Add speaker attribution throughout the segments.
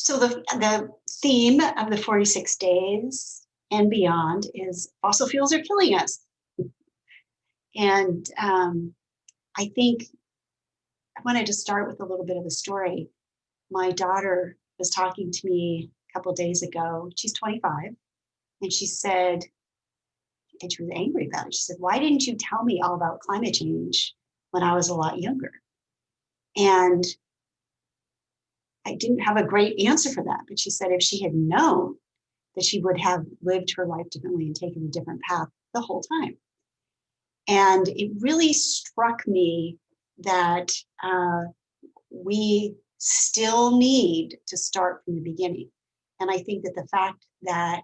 Speaker 1: So the theme of the 46 days and beyond is fossil fuels are killing us. And I think I wanted to start with a little bit of a story. My daughter was talking to me a couple days ago. She's 25, and she said, and she was angry about it. She said, "Why didn't you tell me all about climate change when I was a lot younger?" And I didn't have a great answer for that. But she said if she had known that she would have lived her life differently and taken a different path the whole time. And it really struck me that we still need to start from the beginning. And I think that the fact that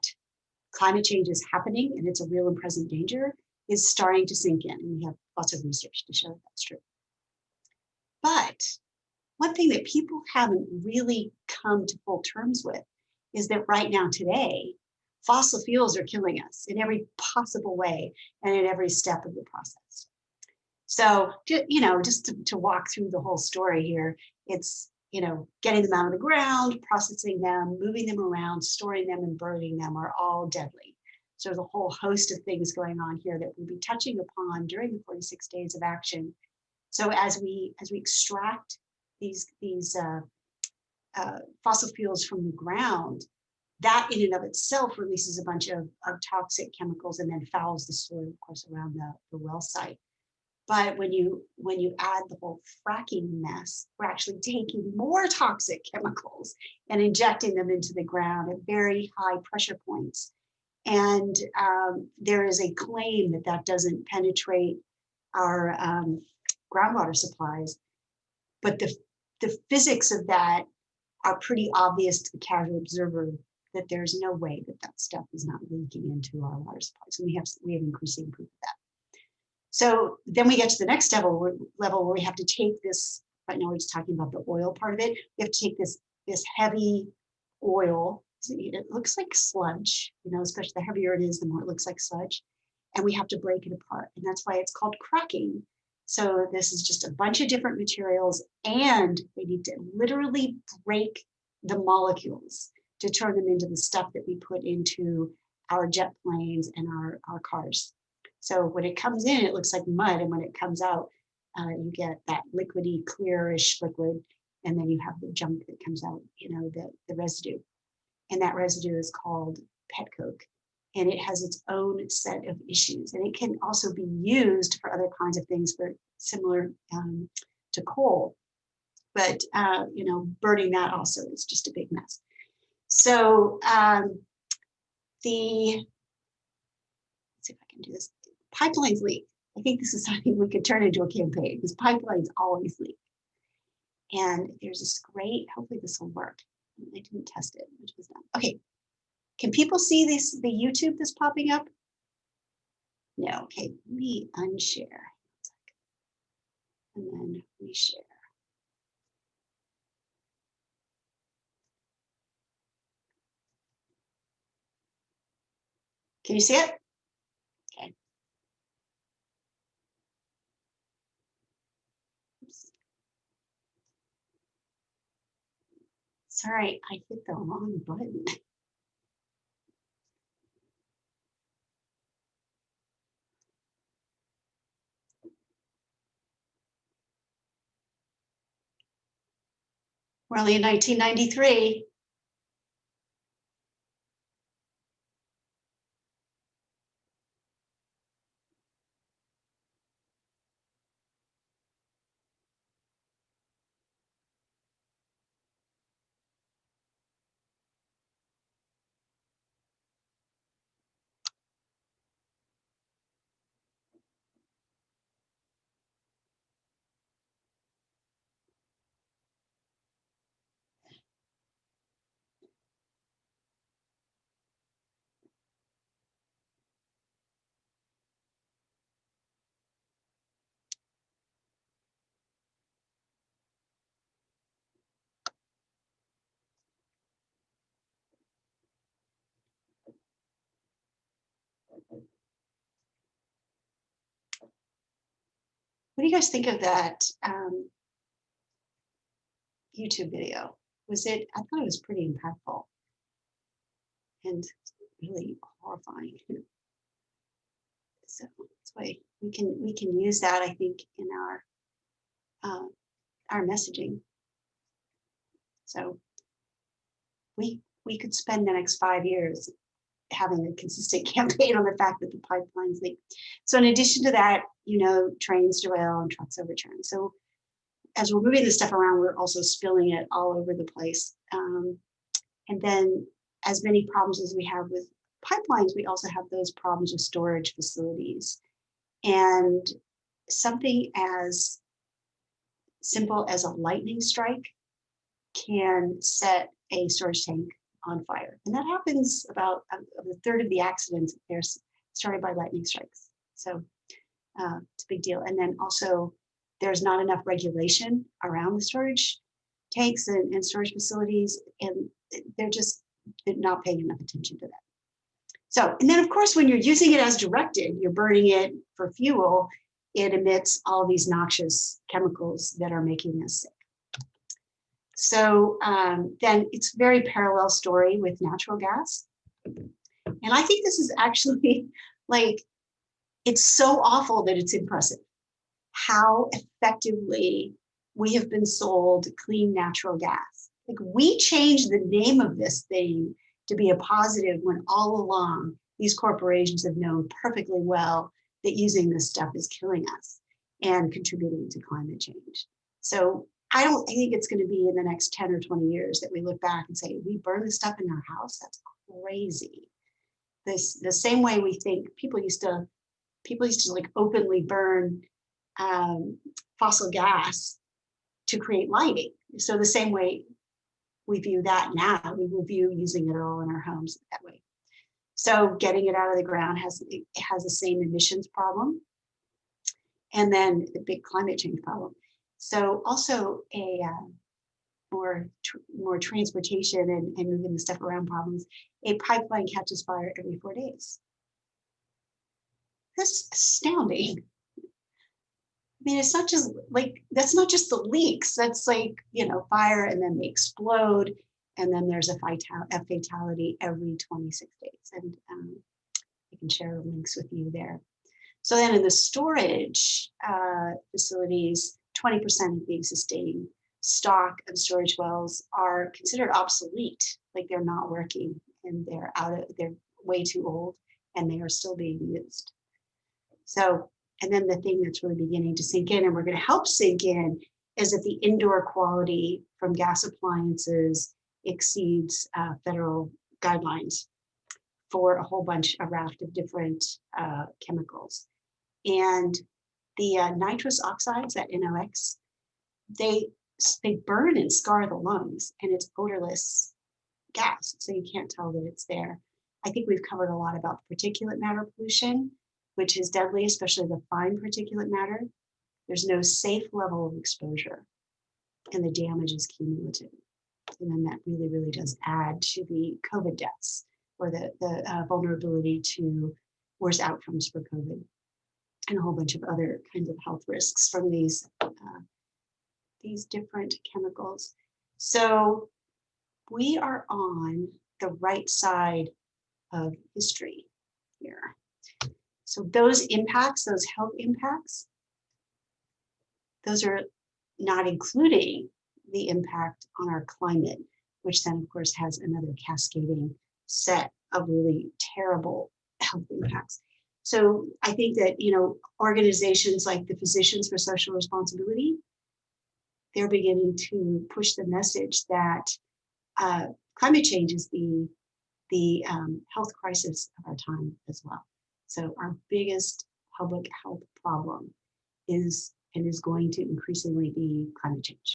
Speaker 1: climate change is happening and it's a real and present danger is starting to sink in. And we have lots of research to show that that's true. But one thing that people haven't really come to full terms with is that right now, today, fossil fuels are killing us in every possible way and in every step of the process. So, just to walk through the whole story here, it's, getting them out of the ground, processing them, moving them around, storing them, and burning them are all deadly. So there's a whole host of things going on here that we'll be touching upon during the 46 days of action. So as we extract these fossil fuels from the ground, that in and of itself releases a bunch of toxic chemicals and then fouls the soil, of course, around the well site. But when you add the whole fracking mess, we're actually taking more toxic chemicals and injecting them into the ground at very high pressure points. And there is a claim that that doesn't penetrate our groundwater supplies. But the physics of that are pretty obvious to the casual observer, that there's no way that that stuff is not leaking into our water supplies. And we have increasing proof of that. So then we get to the next level where we have to take this, right now we're just talking about the oil part of it. We have to take this heavy oil. It looks like sludge, especially the heavier it is, the more it looks like sludge. And we have to break it apart. And that's why it's called cracking. So this is just a bunch of different materials, and they need to literally break the molecules to turn them into the stuff that we put into our jet planes and our cars. So when it comes in, it looks like mud, and when it comes out, you get that liquidy, clearish liquid, and then you have the junk that comes out, the residue. And that residue is called petcoke, and it has its own set of issues. And it can also be used for other kinds of things, similar to coal. But burning that also is just a big mess. So let's see if I can do this. Pipelines leak. I think this is something we could turn into a campaign, because pipelines always leak. And there's this great, hopefully this will work. I didn't test it, which was done. Okay. Can people see the YouTube that's popping up? No. Okay. Let me unshare. And then reshare. Can you see it? Okay. Oops. Sorry, I hit the wrong button. We're only in 1993. What do you guys think of that YouTube video? I thought it was pretty impactful and really horrifying. So that's why we can use that, I think, in uh, our messaging. So we could spend the next 5 years having a consistent campaign on the fact that the pipelines leak. So in addition to that, trains derail and trucks overturn. So as we're moving this stuff around, we're also spilling it all over the place. And then as many problems as we have with pipelines, we also have those problems with storage facilities. And something as simple as a lightning strike can set a storage tank on fire. And that happens about a third of the accidents they're started by lightning strikes. So it's a big deal. And then also, there's not enough regulation around the storage tanks and storage facilities, and they're not paying enough attention to that. So, and then of course, when you're using it as directed, you're burning it for fuel, it emits all these noxious chemicals that are making us sick. So then it's a very parallel story with natural gas. And I think this is actually like, it's so awful that it's impressive how effectively we have been sold clean natural gas. Like, we changed the name of this thing to be a positive when all along these corporations have known perfectly well that using this stuff is killing us and contributing to climate change. So I think it's going to be in the next 10 or 20 years that we look back and say, we burn this stuff in our house? That's crazy. The same way we think people used to like openly burn fossil gas to create lighting. So the same way we view that now, we will view using it all in our homes that way. So getting it out of the ground has the same emissions problem, and then the big climate change problem. So also a more transportation and moving the stuff around problems. A pipeline catches fire every 4 days. That's astounding. I mean, it's not just like, that's not just the leaks. That's like, fire, and then they explode, and then there's a fatality every 26 days. And I can share links with you there. So then in the storage facilities, 20% of the existing stock of storage wells are considered obsolete, like they're not working and they're way too old and they are still being used. So, and then the thing that's really beginning to sink in, and we're going to help sink in, is that the indoor quality from gas appliances exceeds federal guidelines for a raft of different chemicals. And the nitrous oxides, that NOx, they burn and scar the lungs, and it's odorless gas, so you can't tell that it's there. I think we've covered a lot about particulate matter pollution, which is deadly, especially the fine particulate matter. There's no safe level of exposure, and the damage is cumulative. And then that really, really does add to the COVID deaths, or the vulnerability to worse outcomes for COVID, and a whole bunch of other kinds of health risks from these different chemicals. So we are on the right side of history here. So those impacts, those health impacts, those are not including the impact on our climate, which then of course has another cascading set of really terrible health impacts. So I think that, organizations like the Physicians for Social Responsibility, they're beginning to push the message that climate change is the health crisis of our time as well. So our biggest public health problem is going to increasingly be climate change.